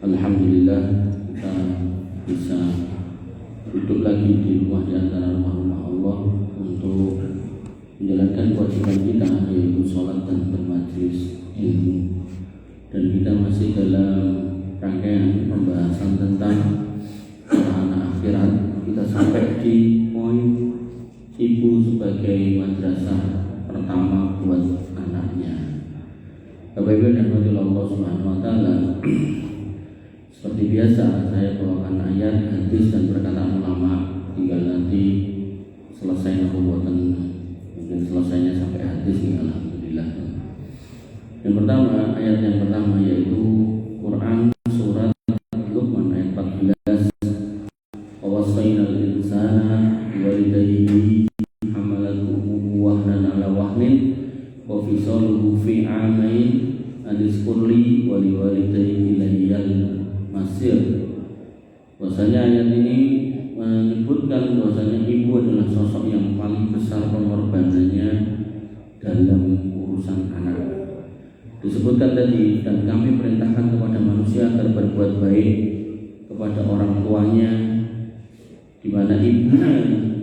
Alhamdulillah kita bisa duduk lagi di rumah di antara rumah-rumah Allah untuk menjalankan kewajiban kita, yaitu sholat dan bermajlis ilmu. Dan kita masih dalam rangkaian pembahasan tentang anak akhirat. Kita sampai di poin ibu sebagai madrasah pertama buat anaknya. Bapak Ibu dan Allah Subhanahu wa taala, seperti biasa saya bawakan ayat, hadis dan perkataan ulama. Tinggal nanti selesai buatan, mungkin selesainya sampai hadis ini alhamdulillah. Yang pertama, ayat yang pertama yaitu Quran surat Luqman ayat 14. Wawasainal insana biwalidayhi hamalathu ummuhu wahnan ala wahnin wa fisaluhu fi amain anishkurli wa liwalidayhi ilayyal masir. Bahwasanya ayat ini menyebutkan bahwasanya ibu adalah sosok yang paling besar pengorbanannya dalam urusan anak. Disebutkan tadi, dan kami perintahkan kepada manusia agar berbuat baik kepada orang tuanya, di mana ibunya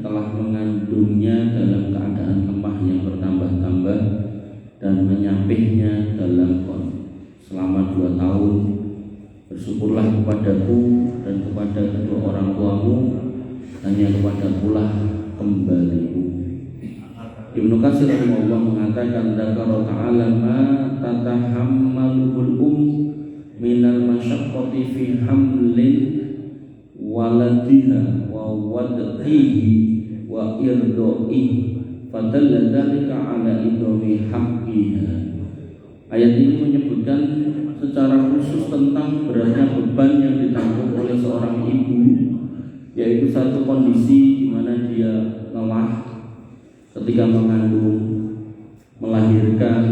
telah mengandungnya dalam keadaan lemah yang bertambah-tambah dan menyapihnya dalam selama 2 tahun. Bersyukurlah kepadaku dan kepada kedua orang tuamu, hanya kepadakulah kembalimu. Ibnu Katsir rahimahullah mengatakan, dzakara ta'ala ma tatahammalul minal masyaqqati fi hamlin waladiha wa wad'ihi wa irdo'i fadalla dzalika ala idami haqqiha. Ayat ini menyebutkan secara khusus tentang beratnya beban yang ditanggung oleh seorang ibu, yaitu satu kondisi di mana dia lelah ketika mengandung, melahirkan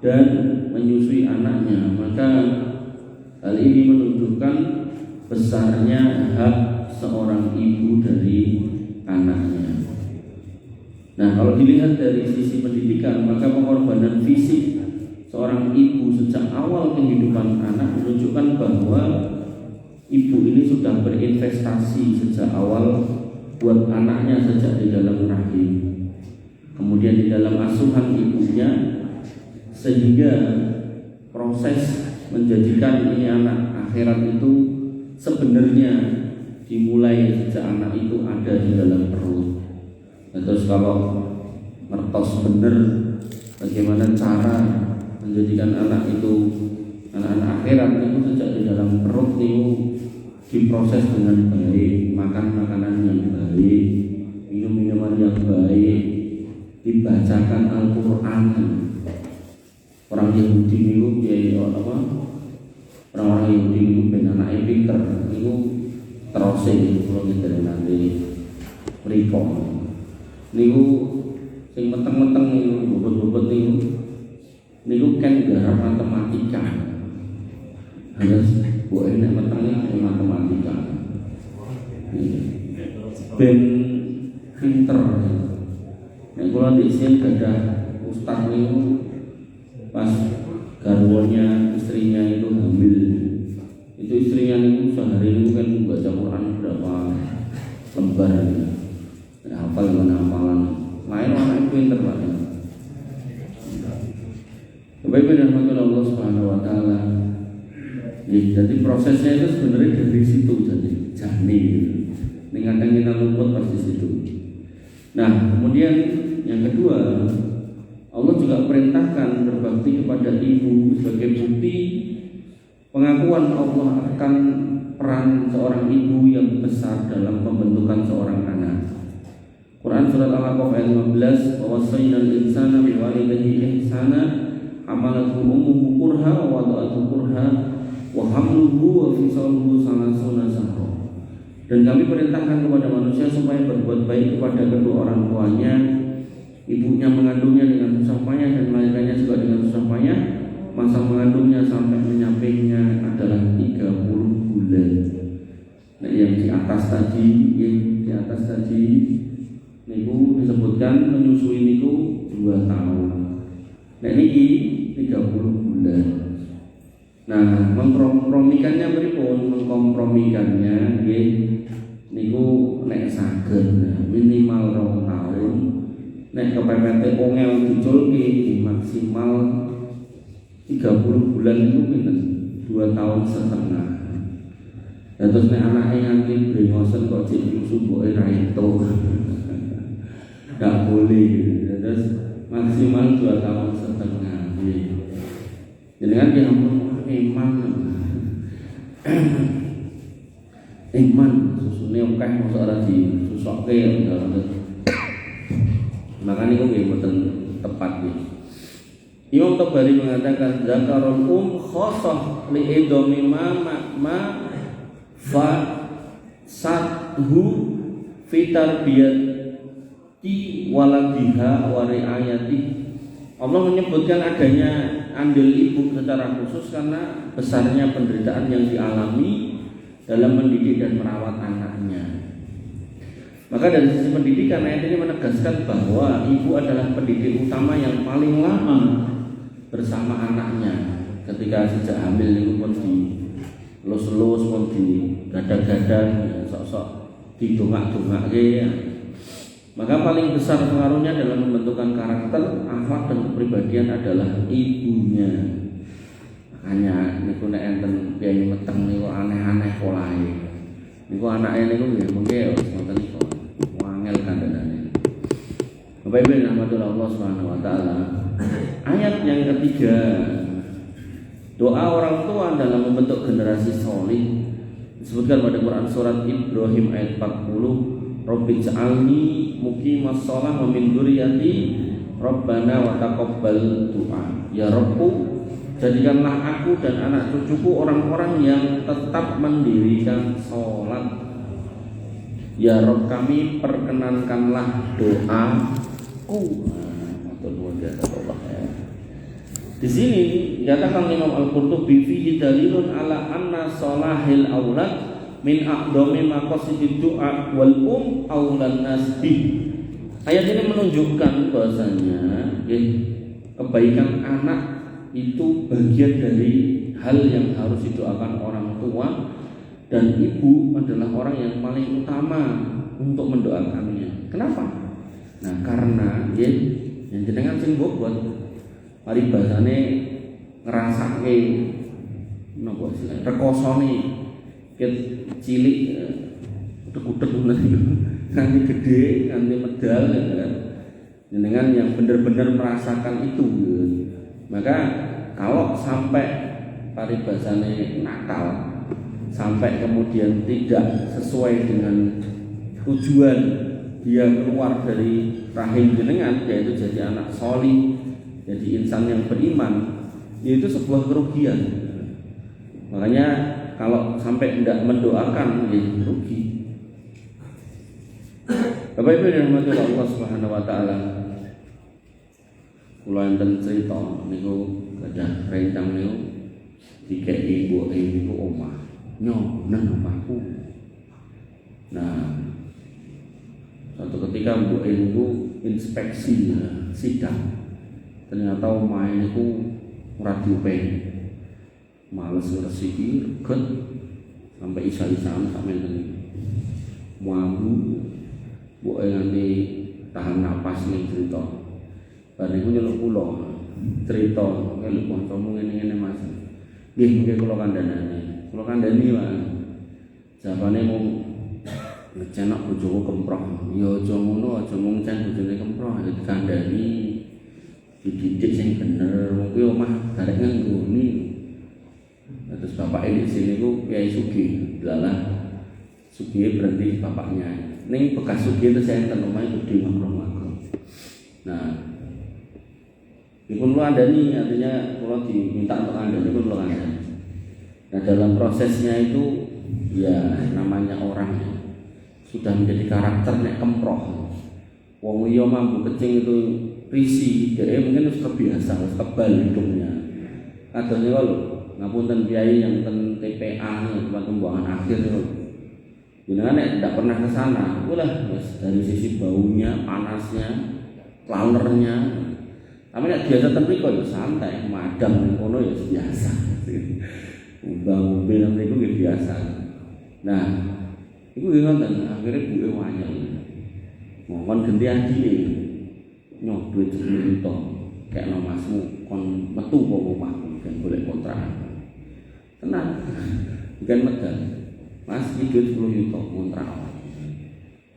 dan menyusui anaknya. Maka hal ini menunjukkan besarnya hak seorang ibu dari anaknya. Nah, kalau dilihat dari sisi pendidikan, maka pengorbanan fisik seorang ibu sejak awal kehidupan anak menunjukkan bahwa ibu ini sudah berinvestasi sejak awal buat anaknya sejak di dalam rahim, kemudian di dalam asuhan ibunya, sehingga proses menjadikan ini anak akhirat itu sebenarnya dimulai sejak anak itu ada di dalam perut. Nah, terus kalau ngertos bener bagaimana cara menjadikan anak itu anak-anak akhirat itu sejak di dalam perut itu diproses dengan baik, makan makanan yang baik, minum minuman yang baik, dibacakan Al-Quran. Orang Yahudi itu orang-orang Yahudi itu ben anake pinter itu terus kalau dari nanti report niku sing meteng-meteng niku bobot-bobot niku kan garap matematika. Harus buat enak metengnya matematika. Ben pinter. Nek kula dhisik gadah ustaz niku pas garwonya istrinya itu hamil. Itu istrinya niku sehari niku kan baca Quran berapa lembar. Hafal dengan hafalan. Lain orang pinter Pak. Baik dan Allah Subhanahu wa taala. Jadi prosesnya itu sebenarnya dari situ, jadi jani. Dengan kita luput pasti situ. Nah, kemudian yang kedua, Allah juga perintahkan berbakti kepada ibu sebagai bukti pengakuan Allah akan peran seorang ibu yang besar dalam pembentukan seorang anak. Quran surat Al-A'raf ayat 15, wawasainal insana biwalidayhi ihsana hamalathu ummuhu kurha wa wada'athu kurha wa hamluhu wa fisaluhu salasuna syahra. Dan kami perintahkan kepada manusia supaya berbuat baik kepada kedua orang tuanya. Ibunya mengandungnya dengan susah payah dan melahirkannya juga dengan susah payah. Masa mengandungnya sampai menyapihnya adalah 30 bulan. Nah, yang di atas tadi niku disebutkan menyusui niku 2 tahun. Nah, niki 30 bulan. Nah, mengkompromikannya pripun? Mengkompromikannya nggih niku nek saged minimal 2 tahun, nek kepepete ongel diculke maksimal 30 bulan itu pinten? 2 tahun setengah. Dan terus nek anake nganti brengosen kok jek susu mboke ra entuk. Enggak boleh. Terus maksimal 2 tahun setengah. Jenengan ki ampun iman susune akeh mosok ora disusokke. Makanya kok nggih mboten tepat nggih. Imam Tabari mengatakan zakarul khosoh li idomi ma fa sathu fitar biyati waladiha wa riayati. Allah menyebutkan adanya andil ibu secara khusus karena besarnya penderitaan yang dialami dalam mendidik dan merawat anaknya. Maka dari sisi pendidikan ayat ini menegaskan bahwa ibu adalah pendidik utama yang paling lama bersama anaknya. Ketika sejak hamil itu pun dilus-lus, pun digadang-gadang, sok-sok didongak-dongak ya. Maka paling besar pengaruhnya dalam membentukan karakter, akhlak dan kepribadian adalah ibunya. Makanya niku nek enten piye meteng niku aneh-aneh polahe. Niku anake niku nggih mengke wis ngoten niku. Wangel kandhane. Bapak Ibu rahmatullah Allah Subhanahu wa taala. Ayat yang ketiga, doa orang tua dalam membentuk generasi solih disebutkan pada Quran surat Ibrahim ayat 40. Rabbi ja'alni muqimas shalah wa min dzurriyyati Rabbana wa taqabbal du'a. Ya Rabbku, jadikanlah aku dan anak cucuku orang-orang yang tetap mendirikan sholat. Ya Rabb kami, perkenankanlah doaku. Di sini dikatakan Imam Al-Qurtubi fihi dalilun ala anna sholahil aulad min aqdami maqasidid du'a wal aulan nasbi. Ayat ini menunjukkan bahwasanya kebaikan anak itu bagian dari hal yang harus didoakan orang tua, dan ibu adalah orang yang paling utama untuk mendoakannya. Kenapa? Nah, karena yang jenengan sing buat mari bahasane ngrasake napa istilahnya rekosone cilik utek-utek nanti gede, nanti medal ya kan. Jenengan yang benar-benar merasakan itu. Maka kalau sampai paribasane nakal, sampai kemudian tidak sesuai dengan tujuan dia keluar dari rahim jenengan, yaitu jadi anak sholih, jadi insan yang beriman, itu sebuah kerugian. Makanya kalau sampai tidak mendoakan, ya rugi. Bapak Ibu yang dirahmati Allah Subhanahu wa taala. Kula enten cerita niku gadah rencang niku dikeki mbuke niku omah. Nyo nang omahku. Nah, suatu ketika mbuke niku inspeksi sidang. Ternyata omahe niku ora diupen. Males ngresiki reget sampai isa-isaan sak menten mambu mbok nganti tahan napas ning cerita. Bar niku nyeluk kula cerita kali kancamu ngene-ngene Mas. Nggih mengke kula kandhani. Kula kandhani wae. Jabane mung ngecenak bojoku kemproh. Ya aja ngono, aja mung cen bojone kemproh, ya dikandhani. Dididik sing bener, mung kuwi omah garek nganggoni. Terus bapak ini sini ku Kiai Sugi, lalah Sugi berhenti bapaknya. Ning bekas Sugi itu saya enten omah itu di makro. Nah, dipun lu andani, artinya kalau diminta untuk andani pun lu andani. Nah dalam prosesnya itu ya namanya orang sudah menjadi karakter nek kemproh. Wong liya mampu kecing itu risi, dia mungkin sudah terbiasa, sudah kebal hidungnya. Kadone lho ngapunten kiai yang ten TPA tempat pembuangan akhir itu. Jenengan tidak pernah ke sana. Udah dari sisi baunya, panasnya, launernya. Tapi nek biasa ten mriko ya santai, madam ngono ya biasa. Bangun mobil itu biasa. Nah, itu ngoten akhirnya buke wanyel. Ngomong ganti adike. Nyok duit 10 juta. Kayak no masmu kon metu apa omahmu kan golek kontrakan. Tenang. Bukan medal. Mas iki duit 10 juta kontrak.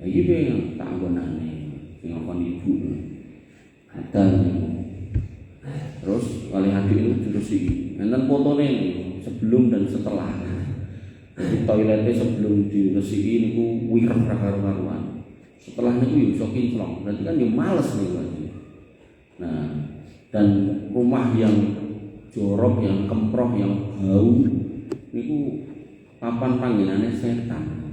Ya iki piye tak nggonane. Sing ngakon ibu. Adal niku. Terus kali adik itu terus iki. Enten fotone sebelum dan setelah. Jadi toiletnya sebelum diresiki niku wireng ra karo-karuan. Setelah niku yo iso kinclong. Berarti kan yo males niku. Nah, dan rumah yang jorok, yang kemproh, yang bau niku papan panggenane setan.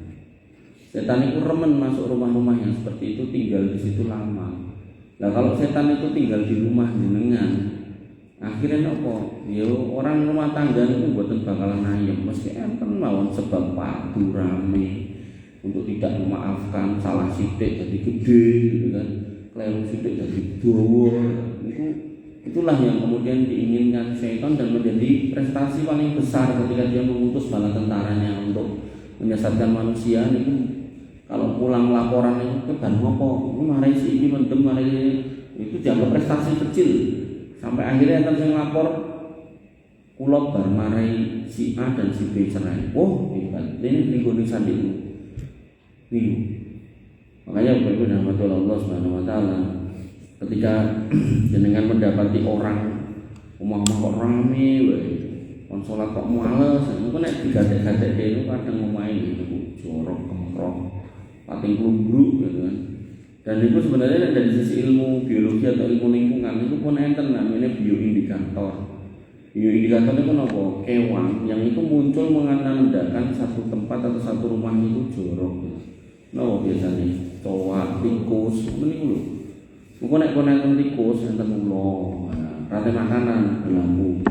Setan itu remen masuk rumah-rumah yang seperti itu, tinggal di situ lama. Nah, kalau setan itu tinggal di rumah jenengan, akhirnya apa? Ya orang rumah tangga itu buatan bakalan ayem, meski enten mawon sebab padu rame untuk tidak memaafkan salah sithik jadi gede gitu kan. Kleru sithik jadi dawa. Itulah yang kemudian diinginkan syaitan dan menjadi prestasi paling besar ketika dia mengutus bala tentaranya untuk menyesatkan manusia. Itu kalau pulang laporan itu kan ngopo, mari si ini mendem mari itu dianggap prestasi kecil. Sampai akhirnya enten sing lapor kula bar marai si A dan si B cerai. Oh, ini lingkungan sandiku. Nih. Makanya Bapak Ibu Allah Subhanahu wa taala ketika jenengan mendapati orang omah-omah kok rame wae, kon salat kok males, engko nek digadek-gadek itu kadang omahe gitu, jorok kemprok, pating klumbruk gitu kan. Dan itu sebenarnya dari sisi ilmu biologi atau ilmu lingkungan itu pun enten namanya bioindikator. Bioindikator itu apa? Kewan yang itu muncul menandakan satu tempat atau satu rumah itu jorok. Nah, biasanya toa, tikus, meniku lho. Mengko nek konen tikus enten ulo, rate makanan belamu.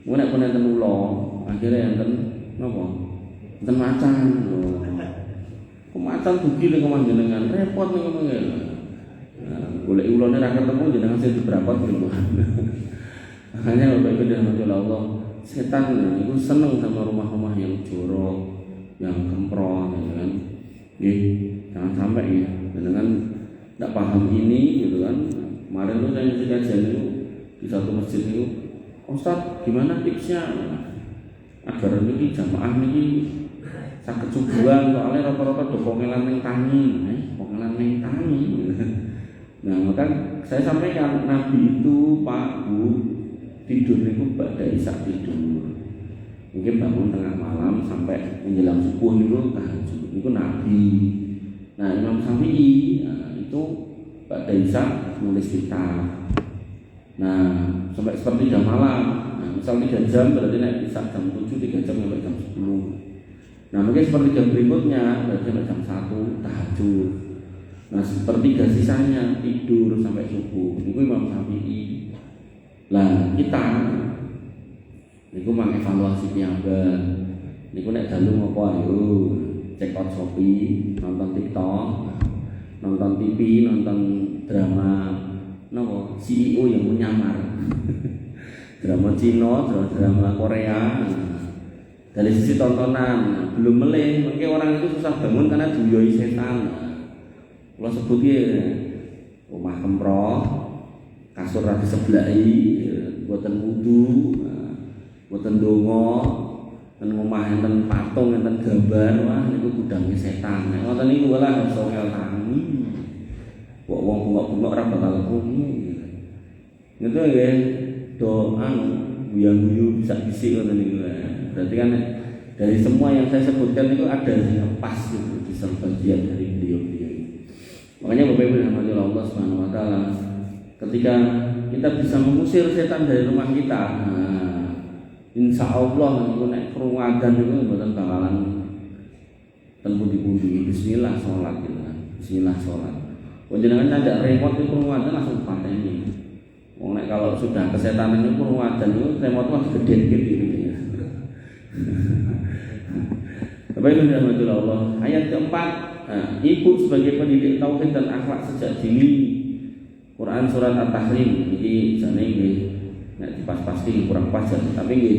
Mengko nek konen ulo, akhirnya enten napa? Enten macan. Macan dugi ning omah jenengan, repot ning omah. Golek ulone ra ketemu jenengan sing berapa gitu. Makanya Bapak Ibu dan Allah, setan itu seneng sama rumah-rumah yang jorok, yang kemprong gitu kan. Nggih, jangan sampai ya. Jenengan enggak paham ini gitu kan. Kemarin tuh saya ngisi kajian itu di satu masjid itu, Ustaz, gimana tipsnya agar ini jamaah ini sakit subuhan soalnya rata-rata do kongelan ning tangi, kongelan ning tangi. Nah, maka saya sampaikan Nabi itu Pak Bu tidur itu pada isak tidur. Mungkin bangun tengah malam sampai menjelang subuh itu tahajud. Itu Nabi. Nah, Imam Syafi'i itu pada isak nulis kitab. Nah, sampai sepertiga malam. Nah, misal 3 jam berarti naik isak jam 7, 3 jam sampai jam 10. Nah, mungkin sepertiga berikutnya berarti sampai jam 1 tahajud. Nah, sepertiga sisanya tidur sampai subuh. Itu Imam Syafi'i. Lah, kita niku mengevaluasi piyambak. Niku nek dalu ngopo ayo, cek out Shopee, nonton TikTok, nonton TV, nonton drama nopo CEO yang menyamar. Drama Cina, drama Korea. Dari sisi tontonan, belum meleh, mungkin orang itu susah bangun karena duyoi setan. Kalau sebut ya, rumah kemproh, kasur rapi sebelahi, buatan wudu, buatan dongo, dan rumah enten patung, enten gambar, wah itu gudangnya setan. Nah, ngoten niku lah songel tangi. Kok wong bungok-bungok ora bakal krungu. Gitu ya, doa buyang-buyu bisa bisik ngoten niku. Berarti kan dari semua yang saya sebutkan itu ada yang pas gitu di sebagian dari beliau-beliau. Makanya Bapak Ibu dan Allah Subhanahu wa taala ketika kita bisa mengusir setan dari rumah kita, nah, insya Allah itu naik keruadan itu bukan bakalan tempundi-pundi. Bismillah sholat gitu kan. Bismillah sholat. Jangan ada remote itu keruadan langsung pateni. Wong nek kalau sudah kesetanan itu keruadan itu remote masih gede gitu ya. Bapak Ibu dan Allah. Ayat keempat. Nah, ibu sebagai pendidik tauhid dan akhlak sejak dini. Quran surat At-Tahrim. Jadi jane nggih nek dipas-pasti kurang pas ya, tapi nggih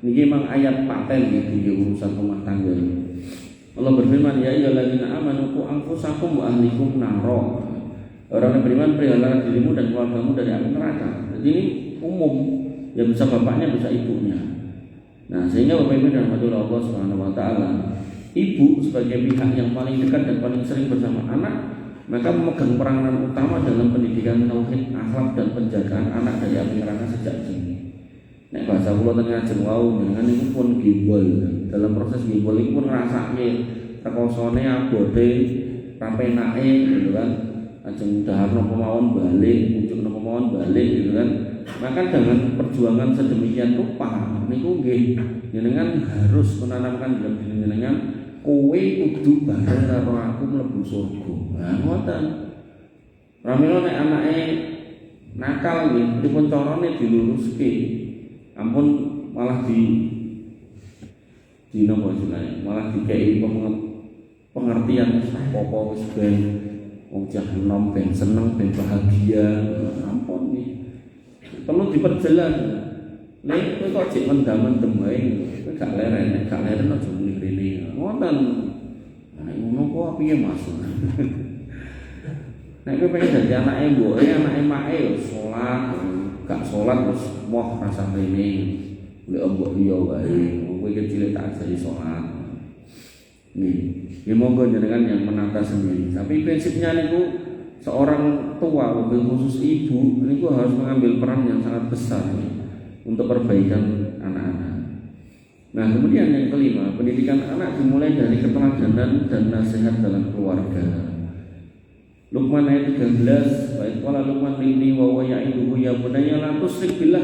Niki memang ayat paten gitu urusan rumah tangga. Allah berfirman, ya ayyuhalladzina amanu qu anfusakum wa ahlikum naro. Orang yang beriman, pelihara dirimu dan keluargamu dari api neraka. Jadi ini umum, ya bisa bapaknya, bisa ibunya. Nah, sehingga Bapak Ibu dan rahmatullah Allah Subhanahu wa taala, ibu sebagai pihak yang paling dekat dan paling sering bersama anak, maka memegang peranan utama dalam pendidikan tauhid, akhlak dan penjagaan anak dari api neraka sejak dini. Nek bahasa kula teng ngajeng wau dengan niku pun gimbal. Dalam proses gimbal iku pun ngrasake tekosone abote rapenake gitu kan. Ajeng dahar napa mawon balik, muncul napa mawon balik gitu kan. Maka dengan perjuangan sedemikian rupa niku nggih jenengan harus menanamkan dalam diri jenengan kowe kudu bareng karo aku mlebu surga. Nah, ngoten. Pramila nek anake nakal nggih dipun carane diluruske. Ampun malah di nopo jenenge malah dikei pengertian apa wis ben wong cah enom ben seneng ben bahagia. Ampun nih perlu diperjelas. Nek kowe kok cek mendam-mendem wae kowe gak leren aja muni rene ngoten. Nek ngono kok piye Mas? Nek kowe pengen dadi anake mboke anake make yo salat gak sholat terus moh rasa rene lek mbok liya wae kowe iki cilik tak ajari sholat nih ya monggo jenengan yang menata sendiri tapi prinsipnya niku seorang tua mobil khusus ibu niku harus mengambil peran yang sangat besar untuk perbaikan anak-anak. Nah kemudian yang kelima, pendidikan anak dimulai dari keteladanan dan nasihat dalam keluarga. Luqman ayat 13, wa qala Luqman li wa huwa ya'iduhu ya bunayya la tusyrik billah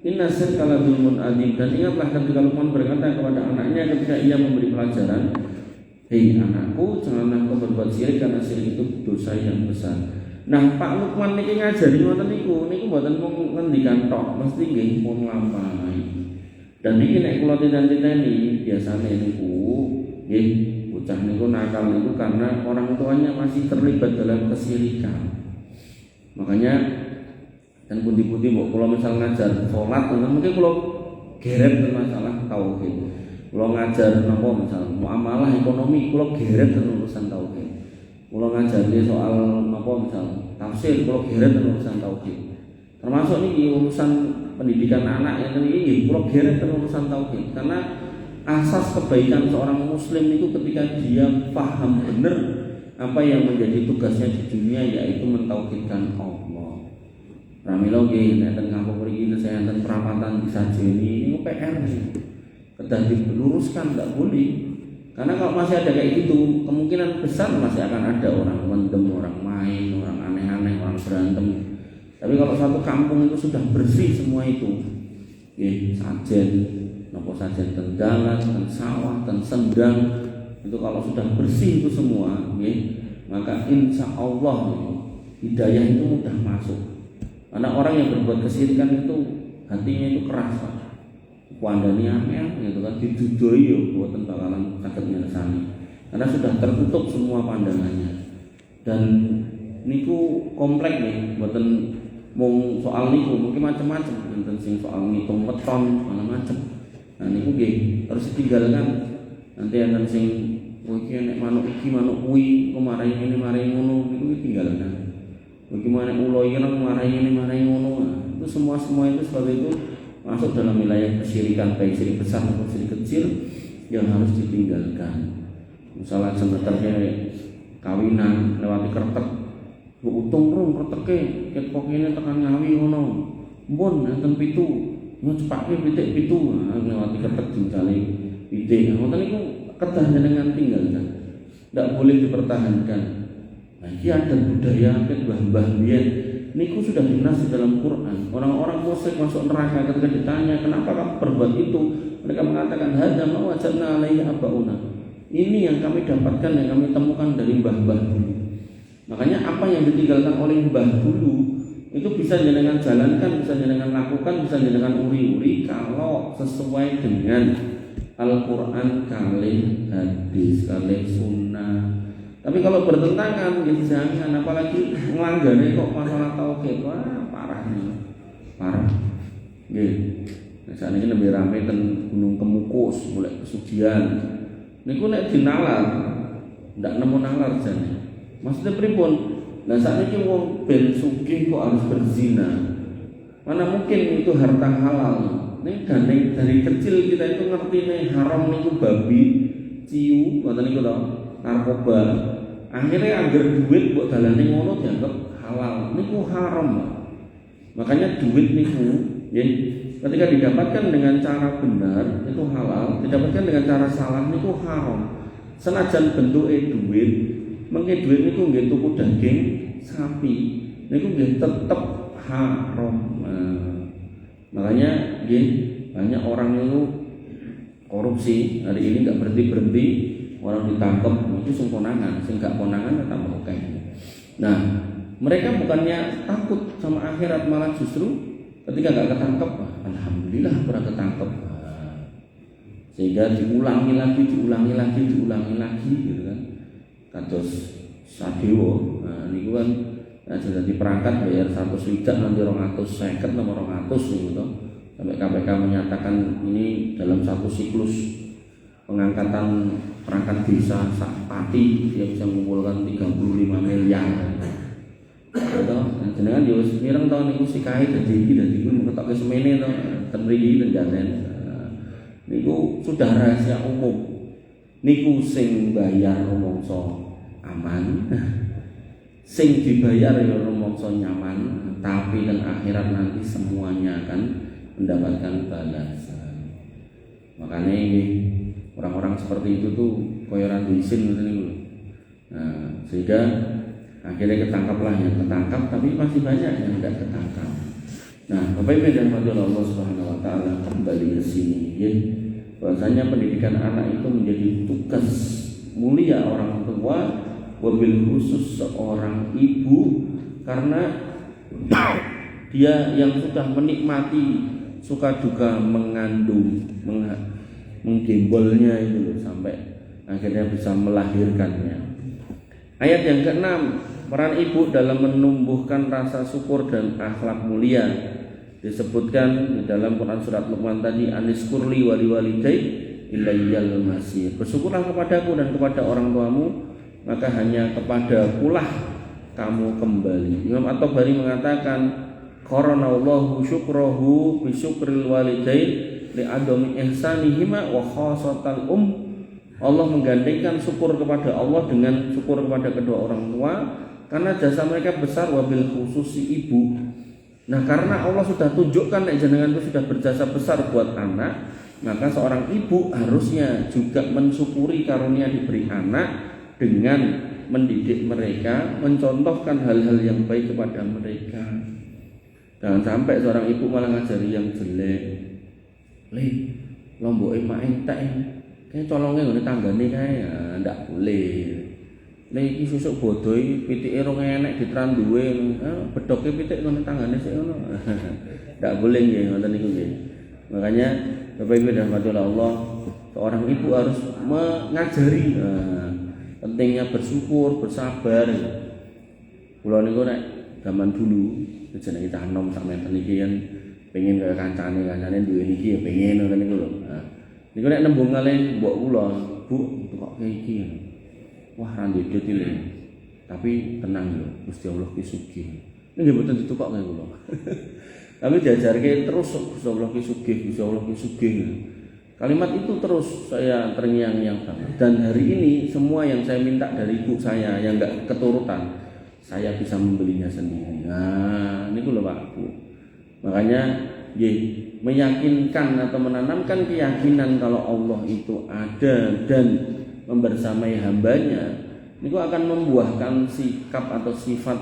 inna syirka la dzulmun adzim. Dan ingatlah ketika Luqman berkata kepada anaknya ketika ia memberi pelajaran, hei anakku, janganlah kau berbuat syirik karena syirik itu dosa yang besar. Nah, Pak Luqman niki ngajari ngoten niku mboten mung ngendikan tok, mesti nggih pun lampahi. Dan niki nek kula titeni biasane niku nggih bocah niku nakal niku karena orang tuanya masih terlibat dalam kesyirikan. Makanya dan pundi-pundi mbok kula misal ngajar salat mungkin kula geret masalah tauhid. Kula ngajar napa misal muamalah ekonomi kula geret urusan tauhid. Kula ngajari soal napa misal tafsir kula geret urusan tauhid. Termasuk niki urusan pendidikan anak yang ini kula geret urusan tauhid karena asas kebaikan seorang muslim itu ketika dia paham benar apa yang menjadi tugasnya di dunia yaitu mentauhidkan Allah. Pramila nggih nek teng kampung mriki kesehatan perawatan disajeni niku PR sih. Kedah diluruskan enggak boleh. Karena kalau masih ada kayak gitu, kemungkinan besar masih akan ada orang mendem, orang main, orang aneh-aneh, orang berantem. Tapi kalau satu kampung itu sudah bersih semua itu, sajen, nopo sajen ten dalan, ten sawah, ten sendang, itu kalau sudah bersih itu semua, maka insya Allah hidayah itu mudah masuk. Karena orang yang berbuat kesyirikan itu hatinya itu keras, kuandani angel, gitu kan, didudoi yo buatan bakalan saged nyersani. Karena sudah tertutup semua pandangannya. Dan niku kompleks nih, buatan mung soal niku mungkin macam-macam, enten sing soal ngitung weton segala macam. Nah niku nggih harus ditinggalkan. Nanti enten sing iki nek manuk iki manuk kuwi kemarin ini marai ngono niku ditinggalkan. Bagaimana ulo ireng marai ini marai ngono. Itu semua itu sebab itu masuk dalam wilayah kesyirikan baik syirik besar maupun syirik kecil yang harus ditinggalkan. Misalnya sebenarnya kawinan lewati kertek utung rung kerteke ket pokene tekan ngawi ngono. Mpun enten pitu, ngecepake pitik pitu lewati kertek jingkale pitik. Ngoten niku kedah jenengan tinggalkan. Tidak boleh dipertahankan. Nah, iki ada budaya ket mbah-mbah biyen niku sudah dinas di dalam Quran. Orang-orang musyrik masuk neraka ketika ditanya kenapa kamu berbuat itu, mereka mengatakan hadza ma wajadna alaihi abauna. Ini yang kami dapatkan, yang kami temukan dari mbah-mbah dulu. Makanya apa yang ditinggalkan oleh mbah dulu itu bisa jenengan jalankan, bisa jenengan lakukan, bisa jenengan uri-uri kalau sesuai dengan Al-Quran kali hadis kali sunnah. Tapi kalau bertentangan, ya jangan. Apalagi ngelanggane kok masalah tauhid, wah parah nih, parah. Gitu. Saat ini lebih ramai ten Gunung Kemukus, mulai Pesugihan. Niku nek dinalar, ndak nemu nalar jane. Maksudnya pripun? Nah saat ini wong ben sugih kok harus berzina. Mana mungkin itu harta halal? Nih dari kecil kita itu ngerti nih haram niku babi, ciu, ngoten niku lho, narkoba. Akhirnya anggar duit buat dalane ngono dianggap halal. Niku haram. Makanya duit niku, ya, ketika didapatkan dengan cara benar itu halal, didapatkan dengan cara salah niku haram. Senajan bentuke duit, mengke duit niku nggih tuku daging sapi, niku nggih tetep haram. Makanya nggih banyak orang itu korupsi hari ini nggak berhenti, orang ditangkap itu sing konangan, sing gak konangan tetap oke. Nah, mereka bukannya takut sama akhirat, malah justru ketika nggak ketangkep, alhamdulillah pernah ketangkep. Sehingga diulangi lagi gitu kan. Kados Sadewo, niku kan jadi perangkat bayar 100 lidak nanti 250 nomor 200 gitu. Sampai KPK menyatakan ini dalam satu siklus pengangkatan perangkat desa Sakpati dia bisa mengumpulkan 35 miliar. Gitu. Jenengan yo mireng to niku sikae dadi iku mengetokke semene to ten mriki ten jaten. Niku sudah rahasia umum. Niku sing bayar rumangsa aman. Sing dibayar ya rumangsa nyaman, tapi dan akhirat nanti semuanya akan mendapatkan balasan. Makanya ini orang-orang seperti itu tuh koyoran diisin ngoten niku. Nah, sehingga akhirnya ketangkaplah yang ketangkap, tapi masih banyak yang tidak ketangkap. Nah, Bapak Ibu dan Allah Subhanahu wa taala kembali ke sini ya. Bahwasanya pendidikan anak itu menjadi tugas mulia orang tua, wabil khusus seorang ibu, karena dia yang sudah menikmati suka duka mengandung, menggembolnya itu loh, sampai akhirnya bisa melahirkannya. Ayat yang ke-6, peran ibu dalam menumbuhkan rasa syukur dan akhlak mulia disebutkan di dalam Quran surat Luqman tadi, aniskurli wali walidai ilayyal masir. Bersyukurlah kepadaku dan kepada orang tuamu, maka hanya kepadakulah kamu kembali. Imam At-Tabari mengatakan qaranallahu syukrahu bi syukril walidain li adami ihsanihima wa khasatal Allah menggandengkan syukur kepada Allah dengan syukur kepada kedua orang tua karena jasa mereka besar, wabil khususi ibu. Nah, karena Allah sudah tunjukkan nek jenengan itu sudah berjasa besar buat anak, maka seorang ibu harusnya juga mensyukuri karunia diberi anak dengan mendidik mereka, mencontohkan hal-hal yang baik kepada mereka. Jangan sampai seorang ibu malah ngajari yang jelek. Le, lomboke mak entek. Kayak colonge ngene tanggane kae, ndak boleh. Le iki susuk bodoh iki pitike rong enek ditranduwe, bedoke pitik ngene tanggane sik ngono. Ndak boleh nggih ngoten niku nggih. Makanya Bapak Ibu dan Allah, seorang ibu harus mengajari pentingnya bersyukur, bersabar. Kula niku nek zaman dulu jenenge cah enom sak menten iki kan pengen kaya kancane duwe niki ya pengen ngoten niku lho. Niku nek nembung kalih mbok kula, Bu, kok kaya iki. Wah, ra ndedit iki. Tapi tenang lho, Gusti Allah ki sugih. Nggih mboten ditukokke kula. Tapi diajarke terus Gusti Allah ki sugih, Gusti Allah ki sugih. Kalimat itu terus saya terngiang-ngiang banget. Dan hari ini semua yang saya minta dari ibu saya yang enggak keturutan, saya bisa membelinya sendiri. Nah, niku lho Pak Bu. Makanya meyakinkan atau menanamkan keyakinan kalau Allah itu ada dan membersamai hambanya, niku akan membuahkan sikap atau sifat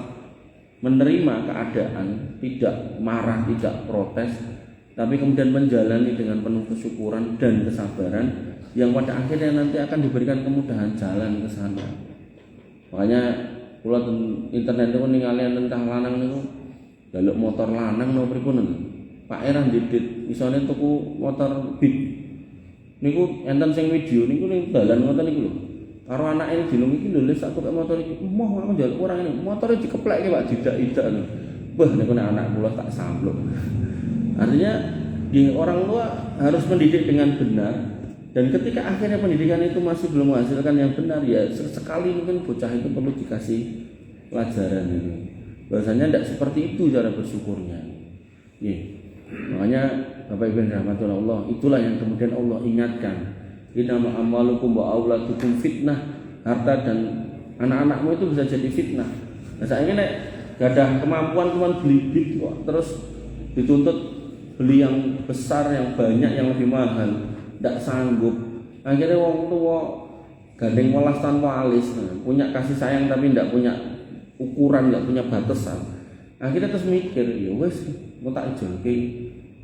menerima keadaan, tidak marah, tidak protes, tapi kemudian menjalani dengan penuh kesyukuran dan kesabaran yang pada akhirnya nanti akan diberikan kemudahan jalan ke sana. Makanya kula internet niku ningali tentang lanang niku njaluk motor lanang napa pripun. Pak Era ndidit isone tuku motor Beat. Niku enten sing video niku ning dalan ngoten niku lho. Karo anake dilung iki lho les aku kok motor iki. Moh aku njaluk orang ini. Motore dikeplekke Pak didak-idak lho. Wah niku nek anak kula tak sampluk. Artinya orang tua harus mendidik dengan benar. Dan ketika akhirnya pendidikan itu masih belum menghasilkan yang benar, ya sekali mungkin bocah itu perlu dikasih pelajaran ini. Bahwasanya tidak seperti itu cara bersyukurnya. Makanya Bapak Ibu yang dirahmati Allah, itulah yang kemudian Allah ingatkan. Innama amwalukum wa auladukum fitnah. Harta dan anak-anakmu itu bisa jadi fitnah. Nah, saya ini gak ada kemampuan cuma beli kok, terus dituntut beli yang besar, yang banyak, yang lebih mahal. Tidak sanggup. Akhirnya wong tua gandeng welas tanpa alis, punya kasih sayang tapi tidak punya ukuran, tidak punya batasan. Akhirnya terus mikir, ya wes, mau tak ijolke.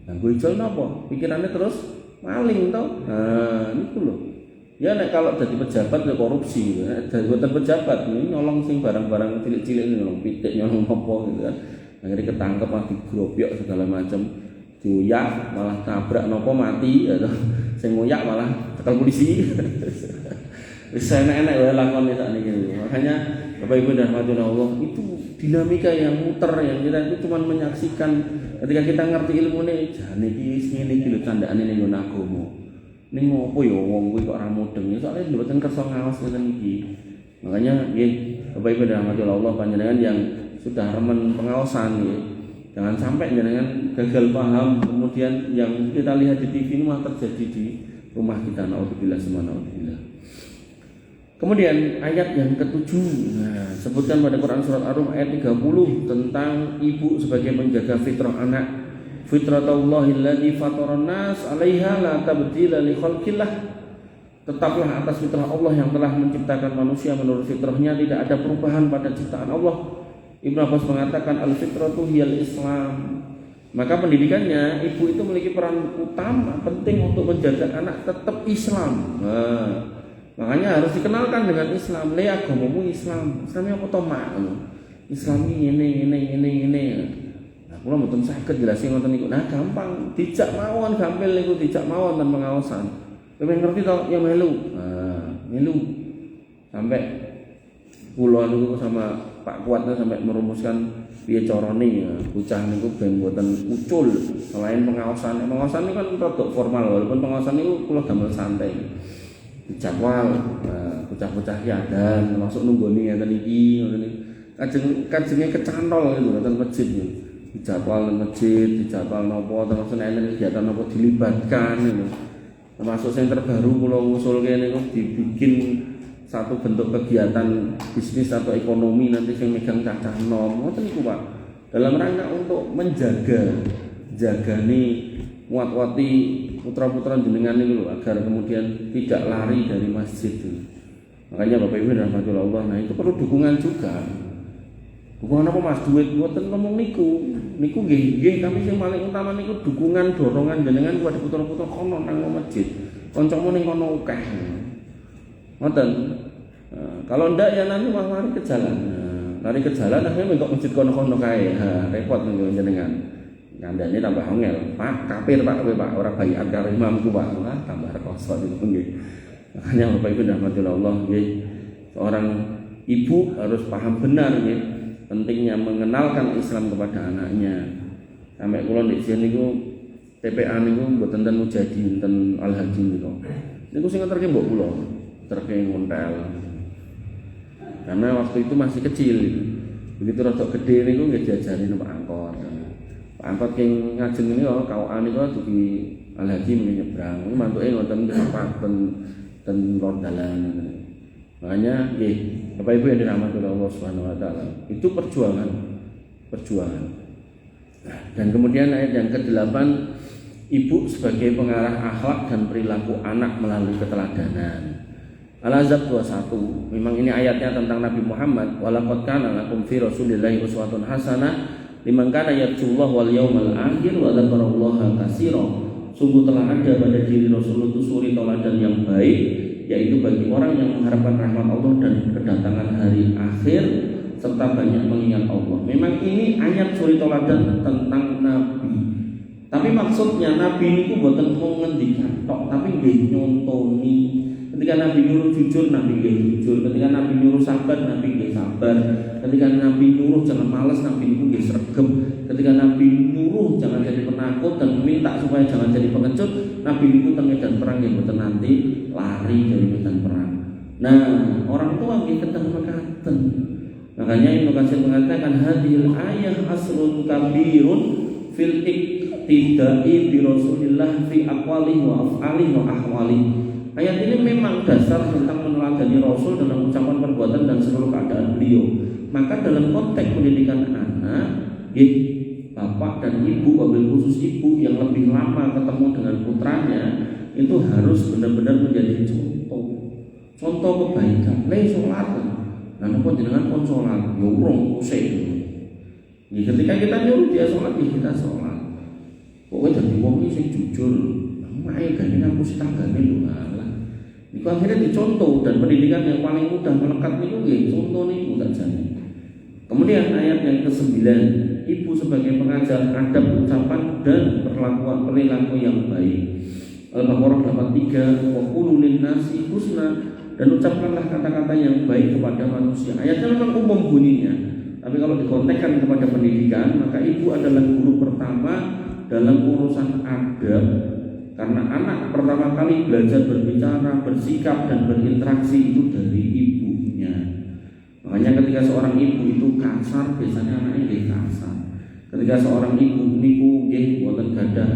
Nah, gue ijol napa? Pikirannya terus maling tau. Nah, itu loh. Ya nek kalau jadi pejabat ya korupsi, jadi buatan pejabat ini nyolong sing barang-barang cilik-cilik ini, nyolong pitik, nyolong apa gitu kan. Akhirnya ketangkep, digrobyok segala macam. Dioyak malah tabrak nopo mati atau sing ngoyak malah tekan polisi. Wis enak-enak wae lakone sakniki. Makanya Bapak Ibu dan rahmatullah Allah, itu dinamika yang muter yang kita itu cuma menyaksikan ketika kita ngerti ilmu ini. Jane iki ngene iki lho tandane ning nggon agama. Ning ngopo ya wong kuwi kok ora mudeng. Soale mboten kersa ngaos ngeten iki. Makanya nggih Bapak Ibu dan rahmatullah Allah, panjenengan yang sudah remen pengaosan nggih, jangan sampai jenengan gagal paham kemudian yang kita lihat di TV ini malah terjadi di rumah kita. Naudzubillah subhanallah. Kemudian ayat yang ketujuh, sebutkan pada Quran surat Ar-Rum ayat 30 tentang ibu sebagai penjaga fitrah anak. Fitratullahi allati fataran nas 'alaiha la tabdila li khalqillah. Tetaplah atas fitrah Allah yang telah menciptakan manusia menurut fitrahnya, tidak ada perubahan pada ciptaan Allah. Ibnu Abbas mengatakan al-fitratu hiyal Islam. Maka pendidikannya ibu itu memiliki peran utama penting untuk menjaga anak tetap Islam. Makanya harus dikenalkan dengan Islam. Le agamamu Islam. Islamnya apa to, Mak? Islam ini. Nah, kula mboten saged jelasin ngoten niku. Nah, gampang. Dijak mawon gampil niku, dijak mawon tanpa pengaosan. Kowe ngerti to ya melu. Nah, melu. Sampai kula niku sama Pak Kuatnya sampai merumuskan piye carane ya bocah niku ben mboten ucul. Selain pengaosan niku kan rada formal, walaupun pengaosan niku kula damel santai. Jadwal bocah-bocah ki adan termasuk nunggoni ngeten iki ngoten iki. Kajenge kecantol gitu ngoten masjid iki. Dijadwal masjid, dijadwal napa termasuk enten kegiatan napa dilibatkan gitu. Termasuk yang terbaru kula ngusulke niku dibikin satu bentuk kegiatan bisnis atau ekonomi nanti yang megang cacah nom ngoten niku Pak. Dalam rangka untuk jagani muat-wati putra-putra jenengan niku lho agar kemudian tidak lari dari masjid itu. Makanya Bapak Ibu dan rahmatullah Allah, nah itu perlu dukungan juga. Dukungan apa Mas? Duit mboten ngomong niku. Niku nggih kami sing paling utama niku dukungan dorongan jenengan kepada putra-putra kono nang masjid. Kancamu ning kono akeh. Ngoten. Kalau ndak ya nanti malah lari ke jalan. Lari ke jalan akhirnya kok masjid kono-kono kae. Repot niku jenengan. Ngandane tambah angel, Pak, kafir Pak, orang bayar karo imamku Pak, tambah rekoso niku nggih. Makanya Bapak Ibu rahmatullah Allah nggih, seorang ibu harus paham benar nggih pentingnya mengenalkan Islam kepada anaknya. Sampai kula ndek sini niku TPA niku mboten ten Mujahidin ten Al Haji niku. Niku sing ngeterke mbok kula, terke ngontel. Karena waktu itu masih kecil. Begitu rada gede niku nggih diajari numpak angkot. Angkot yang ngajeng ini KUA niku dugi Al-Haji nyebrang. Iku mantuke ngoten Pak ten lor dalan. Makanya nggih, Bapak Ibu yang dirahmati Allah Subhanahu wa taala, itu perjuangan. Dan kemudian ayat yang ke-8, ibu sebagai pengarah akhlak dan perilaku anak melalui keteladanan. Al-Ahzab 21. Memang ini ayatnya tentang Nabi Muhammad, walaqad kana lakum fi Rasulillahi uswatun hasanah liman kana yarjullah wal yaumal akhir wa dzakarallaha katsira. Sungguh telah ada pada diri Rasulullah itu suri teladan yang baik, yaitu bagi orang yang mengharapkan rahmat Allah dan kedatangan hari akhir serta banyak mengingat Allah. Memang ini ayat suri teladan tentang Nabi. Tapi maksudnya Nabi ini mboten mung ngendikan tok, tapi nggih nyontoni. Ketika Nabi nyuruh jujur, Nabi nggih jujur. Ketika Nabi nyuruh sabar, Nabi nggih sabar. Ketika Nabi nyuruh jangan malas, Nabi itu nggih sregep. Ketika Nabi nyuruh jangan jadi penakut dan minta supaya jangan jadi pengecut, Nabi itu teng medan perang yang betul nanti lari dari medan perang. Nah, orang tua kita ketemu mekaten. Makanya Ibnu Katsir mengatakan hadhil ayah asrun kabirun fil iqtidai bi Rasulillah fi aqwalihi wa af'alihi wa ahwalihi. Ayat ini memang dasar tentang meneladani Rasul dalam ucapan, perbuatan dan seluruh keadaan beliau. Maka dalam konteks pendidikan anak, bapak dan ibu, wabil khusus ibu yang lebih lama ketemu dengan putranya, itu harus benar-benar menjadi contoh kebaikan. Sholat, nah pun dengan sholat, urung usai. Ketika kita nyuruh dia sholat, kita sholat. Pokoknya jadi wong ini jujur. Makanya gini aku sih tanggane lho malah. Itu akhirnya dicontoh, dan pendidikan yang paling mudah melekat itu contoh niku tak jane. Kemudian ayat yang ke-9, ibu sebagai pengajar adab ucapan dan perlakuan perilaku yang baik. Al-Baqarah 83, wa qulu lin-nasi husna, dan ucapkanlah kata-kata yang baik kepada manusia. Ayatnya memang umum bunyinya, tapi kalau dikontekskan kepada pendidikan, maka ibu adalah guru pertama dalam urusan adab. Karena anak pertama kali belajar berbicara, bersikap, dan berinteraksi itu dari ibunya. Makanya ketika seorang ibu itu kasar, biasanya anaknya kasar. Ketika seorang ibu niku nggih boten gadah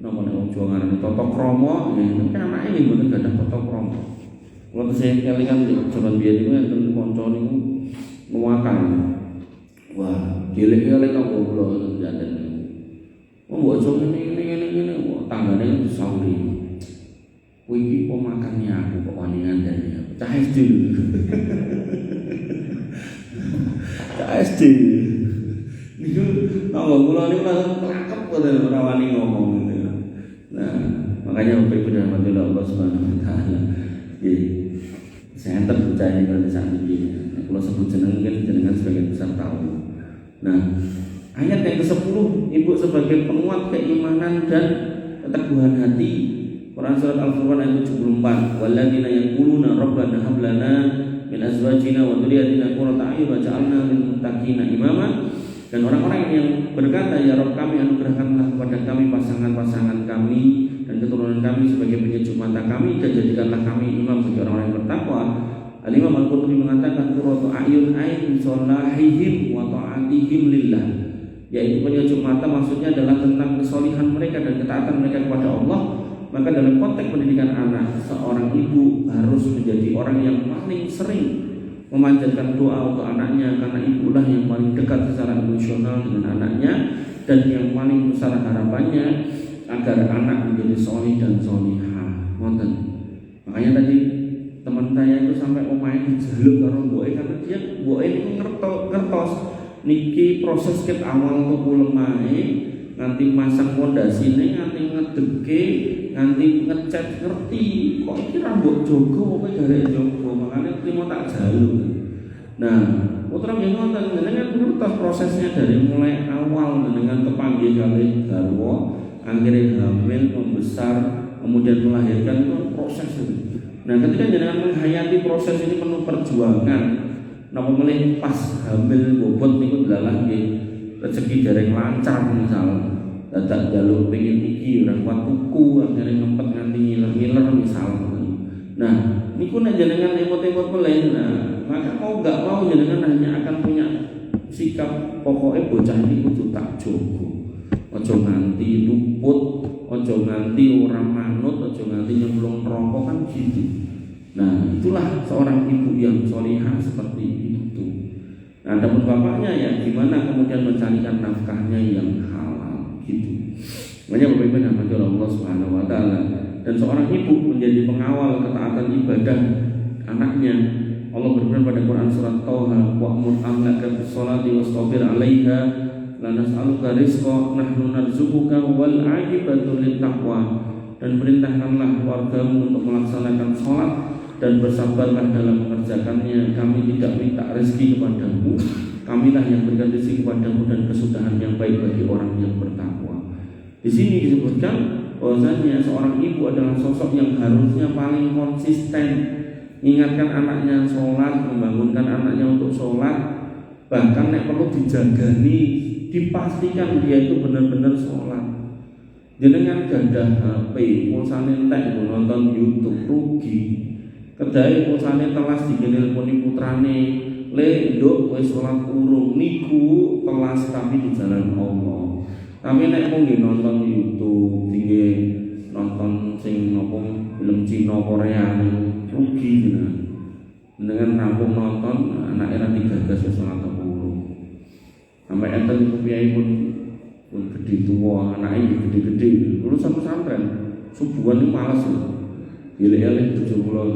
napa wong Jawa ngaran tata krama, nggih anake nggih boten gadah tata krama. Kalau saya kelingan di zaman biyen niku enten kanca niku nuwakan. Wah, gelek-gelek kok kula jaten. Wong mbok aja ngene tanggane disauri. Kowe iki pemakannya aku kok wani ngandani. Cah SD. Cah SD. Niku tangga kula niku langsung kelakep boten ora wani ngomong gitu. Nah, makanya Bapak Ibu dan Allah Subhanahu wa taala. Nggih. Saya enten bocah iki kalau saat iki. Kula sebut jenengan sebagian besar tahu. Nah, ayat yang ke-10, ibu sebagai penguat keimanan dan keteguhan hati. Quran surat Al-Furqan ayat 74. Walladzina yaquluna rabbana hab lana min azwajina wa dhurriyyatina qurrata a'yun waj'alna lil muttaqina imama. Dan orang-orang yang berkata, ya Rabb kami, anugerahkanlah kepada kami pasangan-pasangan kami dan keturunan kami sebagai penyejuk mata kami, dan jadikanlah kami imam bagi orang-orang yang bertakwa. Al-Imam Al-Qurtubi mengatakan qurratu a'yun ay solahihim wa ta'atihim lillah, yaitu penyejuk mata maksudnya adalah tentang kesolihan mereka dan ketaatan mereka kepada Allah. Maka dalam konteks pendidikan anak, seorang ibu harus menjadi orang yang paling sering memanjatkan doa untuk anaknya, karena ibulah yang paling dekat secara emosional dengan anaknya dan yang paling besar harapannya agar anak menjadi solih dan solihah. Makanya tadi teman saya itu sampai omahe dijaluk karo mboke, karena dia mboke itu ngertos niki proses ket awal tuku lemahe nganti masang pondasine, nganti ngedeke, nganti ngecat, ngerti kok iki rambut jogo apa garek jogo, makanya trimo tak jaluk. Nah, putra nggih ngoten, jenengan ngertos prosesnya dari mulai awal dengan kepanggih kali garwa, akhirnya hamil, membesar, kemudian melahirkan, itu proses itu. Nah, ketika jenengan menghayati proses ini penuh perjuangan, napa meneh pas hamil bobot niku dalah nggih rezeki dereng lancar misal dadak jaluk pengen iki ora kuat tuku akhirnya ngempet nganti ngiler-ngiler misal. Nah, niku nek jenengan emot-emot meleh, nah, maka mau enggak mau jenengan hanya akan punya sikap pokoknya bocah ini kudu tak jogo. Aja nganti luput, aja nganti ora manut, aja nganti nyemplung neraka kan gitu. Nah, itulah seorang ibu yang solihah seperti itu. Nah, adapun bapaknya ya gimana kemudian mencarikan nafkahnya yang halal gitu. Makanya Bapak Ibu yang dirahmati Allah Subhanahu wa taala, dan seorang ibu menjadi pengawal ketaatan ibadah anaknya. Allah berfirman pada Quran surat Thaha, wa'mur ahlaka bis-sholati wastabir 'alaiha la nas'aluka rizqa nahnu narzuquka wal 'aqibatu lit-taqwa. Dan perintahkanlah keluargamu untuk melaksanakan sholat dan bersabarlah dalam mengerjakannya. Kami tidak minta rezeki kepadamu, kamilah yang berikan rezeki kepadamu dan kesudahan yang baik bagi orang yang bertakwa. Di sini disebutkan bahwasanya seorang ibu adalah sosok yang harusnya paling konsisten, mengingatkan anaknya sholat, membangunkan anaknya untuk sholat, bahkan nek perlu dijagani, dipastikan dia itu benar-benar sholat. Jenengan gadah HP, pulsane entek nonton YouTube rugi. Kedai pulsane telas dikenelponi putrane, "Le, nduk kowe sholat urung niku telas tapi di jalan Allah." Tapi nek mung nonton YouTube, nggih nonton sing napa film Cina Korea rugi jenengan. Dengan rampung nonton anak era digagas sholat urung. Sampai enten iku piyai pun gede tua, anaknya gede-gede, lulusan pesantren, subuhan ini malas loh, gile-gile 7 bulan,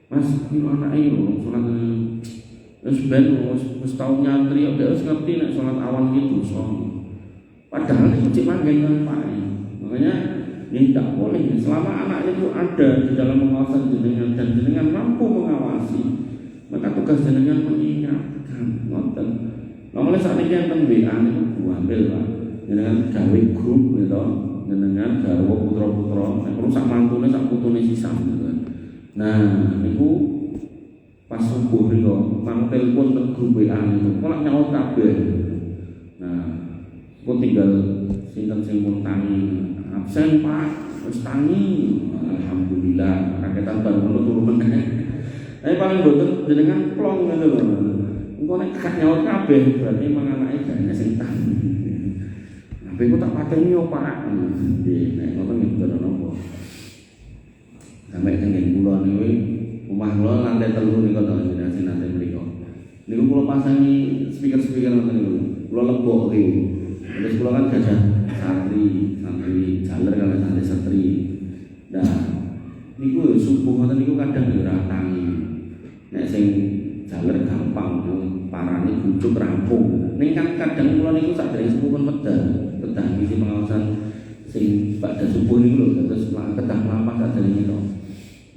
mas ini anaknya loh, sholat, sebenarnya harus tahu nyantri, harus ngerti nek sholat awan gitu, padahal ini cuma manggen pak, makanya ini tidak boleh, selama anaknya itu ada di dalam pengawasan jenengan dan jenengan mampu mengawasi, maka tugas jenengan mengingatkan, nonton. Namanya saat ini yang WA itu ambil pak, dengan gawe grup gitu, dengan gawe putra-putra, perlu sak mantune sak putune sisam gitu kan. Nah, niku pas subuh niku, mang telepon ke grup WA itu, kok nyaut kabeh. Nah, aku tinggal sinten sing pun tangi, absen pak, wis tangi, alhamdulillah, raketan baru turu meneh. Tapi paling boten jenengan plong gitu loh. Engko nek gak nyaut kabeh berarti manganake gak sing tangi. Tapi aku tak pateni yo Pak. Nggih, nek ngoten nggih boten napa. Sampai teng kula niku omah kula lantai 3 niku to jenengan nanti mriku. Niku kula pasangi speaker-speaker ngoten niku. Kula lebokke. Terus kula kan gadah santri jaler kalau santri setri. Nah, niku subuh ngoten niku kadang ora tangi. Nek sing jaler gampang parane bujuk rampung. Ning kan kadang kula niku sadurunge sepuh pun kedah ngisi pengawasan sing pada subuh niku lho terus kedah mlampah sadurunge to.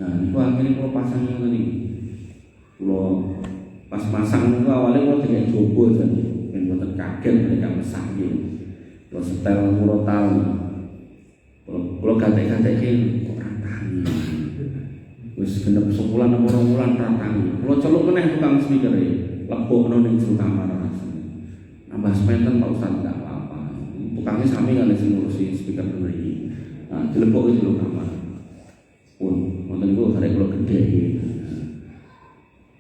Nah, niku akhire kula pasang ngoten niku. Kula pas masang niku awale kula dikek jowo jan ben mboten kaget mereka mesah iki. Kula setel murotal. Kula gatek-gatekke kok rantani. Wis genep sebulan apa 2 bulan rantani. Kula celuk meneh tukang speaker e. Lebokno ning jero kamar rasane. Nambah spenten Pak Ustaz enggak apa-apa. Tukangnya sami kali sing ngurusi speaker mriki. Nah, dilebokke jero kamar. Pun wonten niku arek kula gedhe iki.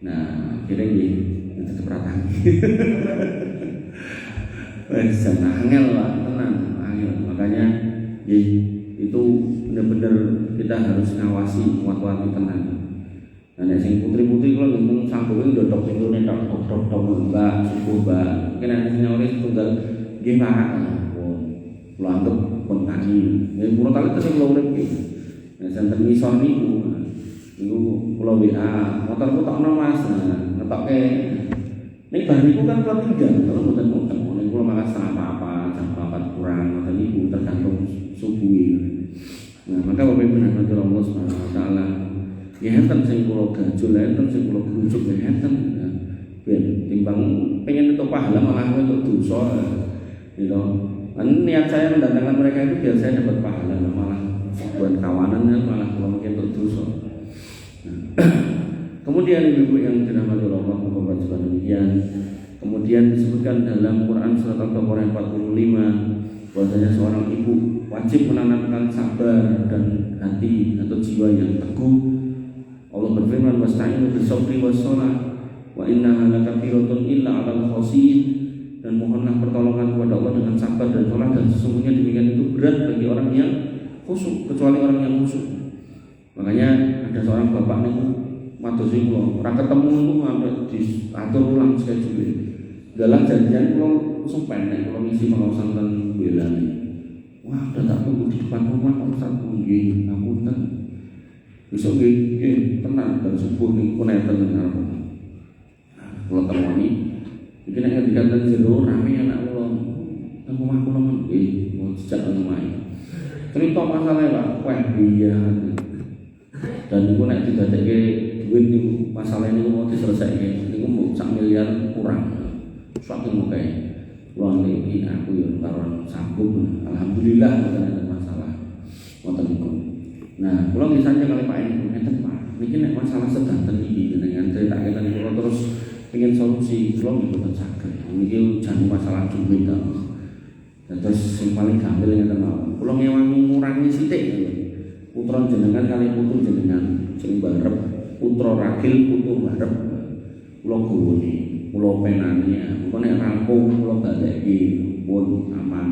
Nah, kira nggih tetep ratani. Wes angel lah, tenang, angel. Makanya itu benar-benar kita harus ngawasi kuat-kuat tenang. Nah, sing putri-putri kalau ngomong sanggup dodok pintu netok dok mbak subuh mbak mungkin ada nyori tunggal gimana lo anggap pun tani ini pulau tali tadi pulau urip nah santen ngisor niku pulau WA motorku tak mas ngetok ke ini bahan niku kan pulau tinggal kalau mboten ini pulau makan setengah apa jam 4 kurang atau niku tergantung subuh. Nah maka Bapak Ibu rahmati Allah Subhanahu wa taala ya enten sing kula gajul, enten sing kula grujuk ya enten. Ben timbang pengen untuk pahala malah untuk dosa. Gitu. Niat saya mendatangkan mereka itu biar saya dapat pahala malah buat kawanan dan malah kalau mungkin untuk dosa. Kemudian ibu yang dirahmati Allah membaca demikian. Kemudian disebutkan dalam Quran surat Al-Baqarah 45 bahwasanya seorang ibu wajib menanamkan sabar dan hati atau jiwa yang teguh. Allah berfirman wasta'inu bis-sabri was-shalah wa innaha lakabiratun illa 'alal khashiyin dan mohonlah pertolongan kepada Allah dengan sabar dan salat dan sesungguhnya demikian itu berat bagi orang yang khusyuk kecuali orang yang khusyuk. Makanya ada seorang bapak niku matur kula ora ketemu niku sampai diatur ulang schedule. Dalam janjian kula sumpah nek kula ngisi pengawasan ten Belani. Wah, udah tak tunggu di depan rumah Pak Ustaz nggih ngapunten. Besok nggih tenang dan subuh niku nenten dengar. Kula temoni iki nek dikatakan jero rame anak kula. Nang omah kula nggih mau jejak nang omahe. Cerita masalah Pak, wah iya. Dan niku nek didadekke duit niku masalah niku mau diselesaikan niku mau 1 miliar kurang. Saking akeh. Kula niki aku yo taruhan sambung. Alhamdulillah mboten ada masalah. Wonten niku. Nah, kula misalnya kali Pak ngeten Pak, niki nek masalah sedanten iki jenengan critakake kula terus pengen solusi kula nggih boten saged. Niki jan masalah duit ta. Terus sing paling gampil ngeten mawon. Kula ngewangi ngurangi sithik lho. Putra jenengan kali putu jenengan sing barep, putra ragil putu barep. Kula gowone, kula penani, engko nek rampung kula baleki pun aman.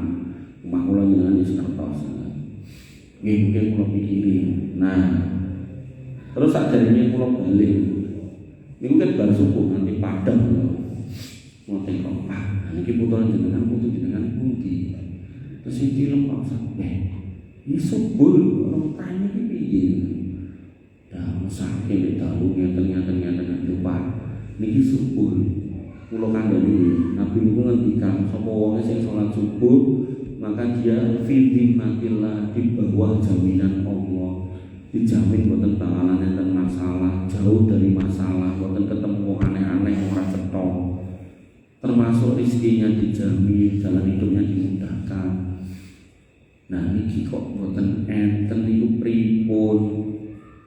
Omah kula jenengan wis ngertos. Nggih mungkin kula pikiri. Nah, terus sakjarine kula balik. Niku kan bar subuh nanti padang ngoten kok Pak. Niki putra jenengan putu jenengan pundi. Terus iki lemah sampe. Iso bul orang tanya iki piye. Dah sakit dalu ngeten Pak. Niki subuh. Kula kandhani Nabi niku ngendikan sapa wong sing salat subuh maka dia fi dhimmatillah di bawah jaminan Allah. Dijamin boten bakalan enten masalah, jauh dari masalah, boten ketemu aneh-aneh ora cetha. Termasuk rezekinya dijamin, jalan hidupnya dimudahkan. Nah niki kok boten enten niku pripun.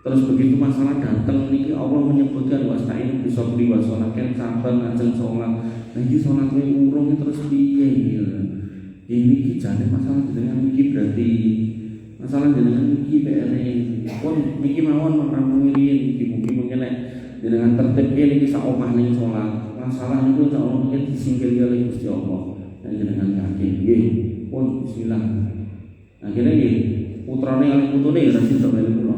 Terus begitu masalah datang niki Allah menyebutkan wasta'in bisabri wa sholatin sabar ngajeng salat. Nah iki salat urung terus piye ya. Ini kijane masalah jenengan niki berarti masalah jenengan niki PR pun niki mawon rampung riyin mugi-mugi mengenek jenengan tertib niki sak omah ning salat. Masalah niku insyaallah mungkin disingkiri oleh Gusti Allah. Dan jenengan yakin nggih pun bismillah. Akhirnya nggih putrane kali putune ya sida melu kula.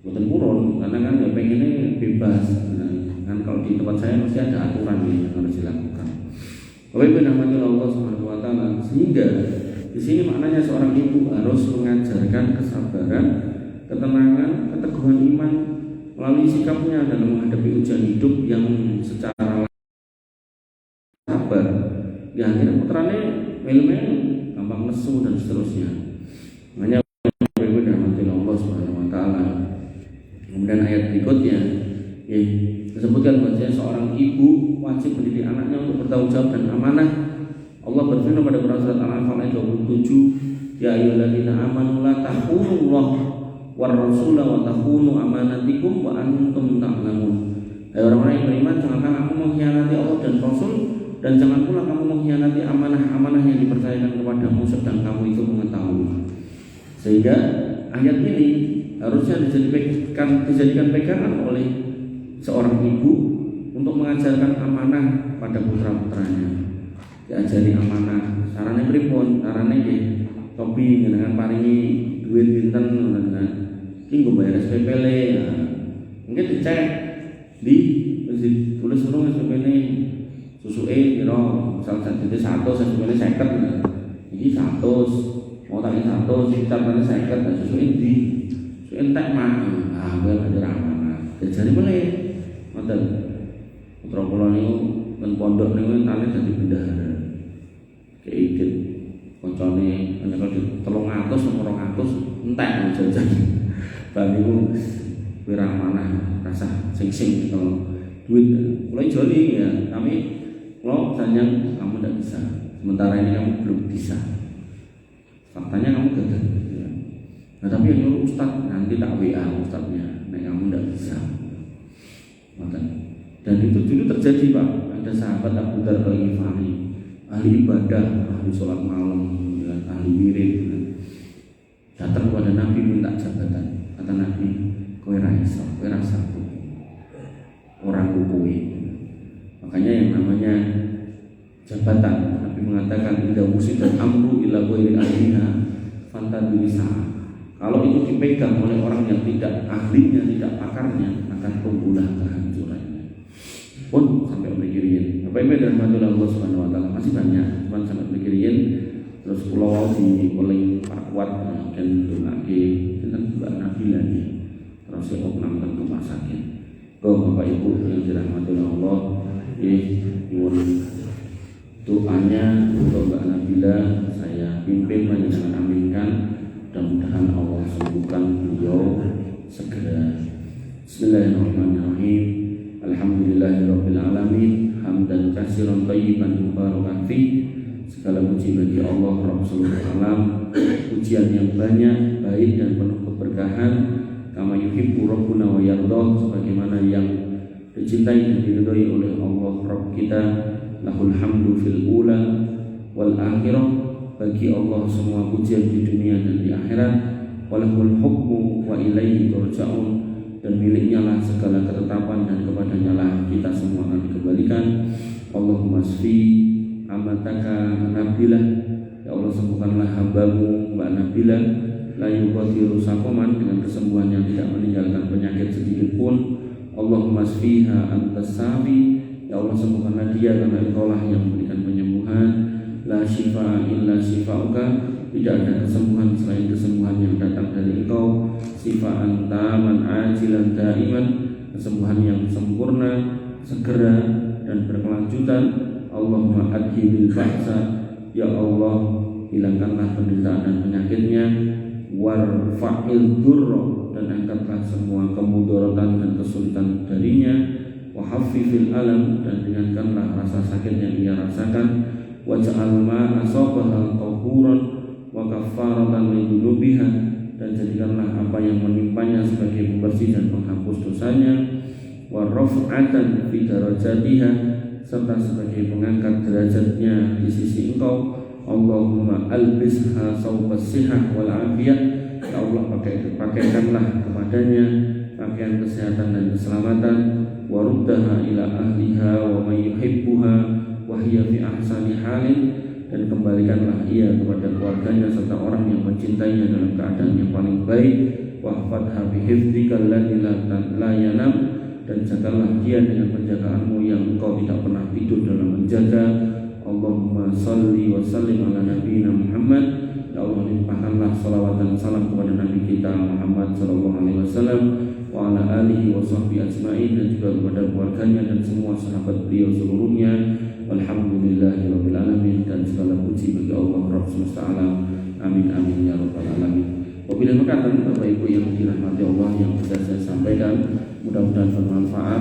Boten purun karena kan ya pengennya bebas. Kan kalau di tempat saya masih ada aturan yang harus dilakukan. Oleh penamanya Allah Subhanahu wa taala sehingga di sini maknanya seorang ibu harus mengajarkan kesabaran, ketenangan, keteguhan iman melalui sikapnya dalam menghadapi ujian hidup yang secara sabar. Ya akhirnya putrane melu-melu gampang nesu dan seterusnya. Makanya penamanya Allah Subhanahu wa taala. Kemudian ayat berikutnya disebutkan bahwa seorang ibu wajib mendidik anaknya untuk bertanggung jawab dan amanah. Allah berfirman pada Quran surat Al-Anfal ayat 27, ya ayyuhalladzina amanu la takhunullah war rasula wa takhunu amanatikum wa antum ta'lamun. Hai orang-orang yang beriman, jangan kamu mengkhianati Allah dan Rasul, dan jangan pula kamu mengkhianati amanah-amanah yang dipercayakan kepadamu sedang kamu itu mengetahui. Sehingga ayat ini harusnya dijadikan pegangan oleh seorang ibu untuk mengajarkan amanah pada putra-putranya. Diajari amanah, carane pripun? Carane nggih topi dengan paringi duit pinten ngoten. Iki nggo bayar SPP le. Mungkin dicek di tulis urung SPP-ne susuke pira, misal jadi 100 SPP-ne 50. Iki 100, mau tak 100, carane 50 dan susuke di susuke entek mah. Ah, kowe bayar amanah. Diajari meneh. Ngoten. Putra kula niku ten pondok niku tane dadi bendahara. Keikut koncone ana kok 300 apa 200 entek jajan. Bang niku wira manah rasah sing kalau duit mulai joli ya kami kalau sayang kamu tidak bisa sementara ini kamu belum bisa faktanya kamu gagal ya. Nah tapi yang nyuruh ustaz nanti tak WA ustaznya nah kamu tidak bisa dan itu dulu terjadi Pak. Ada sahabat Abu Dzar Al-Ghifari, ahli ibadah, ahli sholat malam, ahli wirid, datang kepada Nabi minta jabatan. Kata Nabi, kowe ra iso, kowe ra sanggup, orang kukuwi. Makanya yang namanya jabatan, Nabi mengatakan idza wusida amru ila ghairi ahliha fantabilisa. Kalau itu dipegang oleh orang yang tidak ahlinya, tidak pakarnya, akan tumbuhlah kehancurannya. Pun sampai mikirin apa ini dari Allah Subhanahu wa taala masih banyak cuman sampai mikirin terus pulau di paling kuat dan lagi tentang Mbak Nabila nih terus saya opnam ke rumah sakit ke Bapak Ibu yang dirahmati Allah mohon doanya untuk Mbak Nabila saya pimpin menjangan aminkan mudah-mudahan Allah sembuhkan beliau segera. Bismillahirrahmanirrahim. Alhamdulillahirabbil alamin hamdan katsiran thayyiban mubarakan fi. Segala puji bagi Allah Rabb seluruh alam, pujian yang banyak, baik dan penuh keberkahan kama yuhibbu rabbuna wa yardha sebagaimana yang dicintai dan diridhoi oleh Allah Rabb kita. Lahul hamdu fil ula wal akhirah, bagi Allah semua pujian di dunia dan di akhirat. Walahul hukmu wa ilaihi turja'un, dan miliknya lah segala ketetapan dan kepadanya lah kita semua akan dikembalikan. Allahumma sfi amataka Nabilah, ya Allah sembuhkanlah hambamu Mbak Nabilah, la yughadiru saqaman, dengan kesembuhan yang tidak meninggalkan penyakit sedikit pun. Allahumma sfiha antas safi, ya Allah sembuhkanlah dia karena Engkau lah yang memberikan penyembuhan. La shifa illa shifauka, tidak ada kesembuhan selain kesembuhan yang datang dari Engkau. Sifaan taman ajilan daiman, kesembuhan yang sempurna, segera dan berkelanjutan. Allahumma adhibil ba'sa, ya Allah hilangkanlah penderitaan dan penyakitnya. Warfa'il durra, dan angkatlah semua kemudaratan dan kesulitan darinya. Wahaffifil alam, dan ringankanlah rasa sakit yang ia rasakan. Waj'al ma asabaha tahuran wa kaffaratan li dzunubiha, dan jadikanlah apa yang menimpanya sebagai pembersih dan penghapus dosanya. Wa raf'atan fi darajatiha, serta sebagai pengangkat derajatnya di sisi Engkau. Allahumma albisha saubas sihah wal afiyah, ya Allah pakaikanlah kepadanya pakaian kesehatan dan keselamatan. Wa ruddaha ila ahliha wa may yuhibbuha wa hiya fi ahsani halin, dan kembalikanlah ia kepada keluarganya serta orang yang mencintainya dalam keadaan yang paling baik. Wahfadha bihifdzikal ladzi la yanam, dan jagalah dia dengan penjagaanmu yang Engkau tidak pernah tidur dalam menjaga. Allahumma salli wa sallim ala nabiyyina Muhammad, ya Allah limpahkanlah salawat dan salam kepada Nabi kita Muhammad sallallahu alaihi wasallam, wa ala alihi wa sahbihi ajma'in, dan juga kepada keluarganya dan semua sahabat beliau seluruhnya. Alhamdulillahirabbil alamin, dan segala puji bagi Allah Rabb semesta alam. Amin amin ya rabbal alamin. Wabillahi taufiq, Bapak Ibu yang dirahmati Allah, yang sudah saya sampaikan mudah-mudahan bermanfaat.